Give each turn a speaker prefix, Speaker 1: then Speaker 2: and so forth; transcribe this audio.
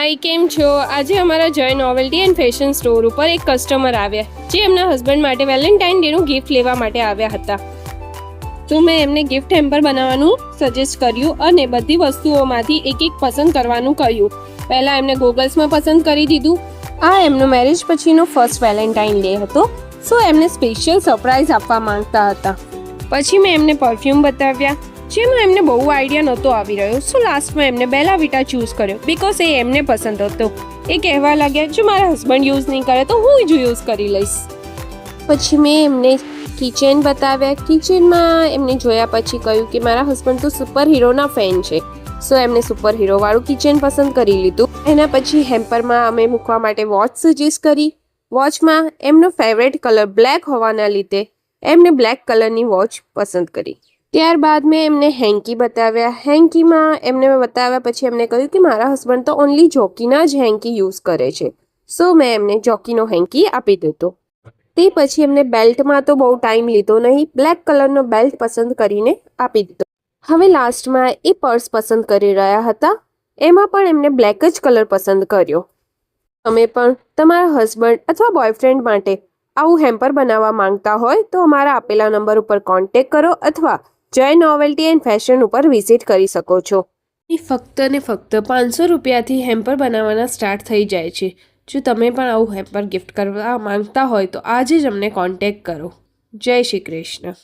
Speaker 1: હાય, કેમ છો? આજે અમારા જય નોવેલ્ટી એન્ડ ફેશન સ્ટોર ઉપર એક કસ્ટમર આવ્યા જે એમના હસબન્ડ માટે વેલેન્ટાઇન ડે નું ગિફ્ટ લેવા માટે આવ્યા હતા. તો મેં એમને ગિફ્ટ હેમ્પર બનાવવાનું સજેસ્ટ કર્યું અને બધી વસ્તુઓમાંથી એક એક પસંદ કરવાનું કહ્યું. પહેલા એમને ગોગલ્સમાં પસંદ કરી દીધું. આ એમનો મેરેજ પછીનો ફર્સ્ટ વેલેન્ટાઇન ડે હતો, સો એમને સ્પેશિયલ સરપ્રાઈઝ આપવા માંગતા હતા. પછી મેં એમને પરફ્યુમ બતાવ્યા જેમાં એમને બહુ આઈડિયા નહોતો આવી રહ્યો, સો લાસ્ટમાં એમને બેલા વિટા ચૂઝ કર્યો બીકોઝ એ એમને પસંદ હતો. એ કહેવા લાગ્યા જો મારા હસબન્ડ યુઝ નહીં કરે તો હું જ યુઝ કરી લઈશ. પછી મેં એમને કિચન બતાવ્યા. કિચનમાં એમને જોયા પછી કહ્યું કે મારા હસબન્ડ તો સુપર હીરોના ફેન છે, સો એમને સુપર હીરોવાળું કિચન પસંદ કરી લીધું. એના પછી હેમ્પરમાં અમે મૂકવા માટે વોચ સજેસ્ટ કરી. વોચમાં એમનો ફેવરેટ કલર બ્લેક હોવાના લીધે એમને બ્લેક કલરની વોચ પસંદ કરી. ત્યારબાદ મેં એમને હેન્કી બતાવ્યા. હેન્કીમાં એમને બતાવ્યા પછી એમને કહ્યું કે મારા હસબન્ડ તો ઓનલી જોકીના જ હેન્કી યુઝ કરે છે, સો મેં એમને જોકીનો હેન્કી આપી દીધો. તે પછી એમને બેલ્ટમાં તો બહુ ટાઈમ લીધો નહીં, બ્લેક કલરનો બેલ્ટ પસંદ કરીને આપી દીધો. હવે લાસ્ટમાં એ પર્સ પસંદ કરી રહ્યા હતા, એમાં પણ એમને બ્લેક જ કલર પસંદ કર્યો. તમે પણ તમારા હસબન્ડ અથવા બોયફ્રેન્ડ માટે આવું હેમ્પર બનાવવા માંગતા હોય તો અમારા આપેલા નંબર ઉપર કોન્ટેક્ટ કરો અથવા જય નોવેલ્ટી એન્ડ ફેશન ઉપર વિઝિટ કરી શકો છો. ફક્ત ને ફક્ત 500 રૂપિયાથી હેમ્પર બનાવવાના સ્ટાર્ટ થઈ જાય છે. જો તમે પણ આવું હેમ્પર ગિફ્ટ કરવા માંગતા હોય તો આજે જ અમને કોન્ટેક્ટ કરો. જય શ્રી કૃષ્ણ.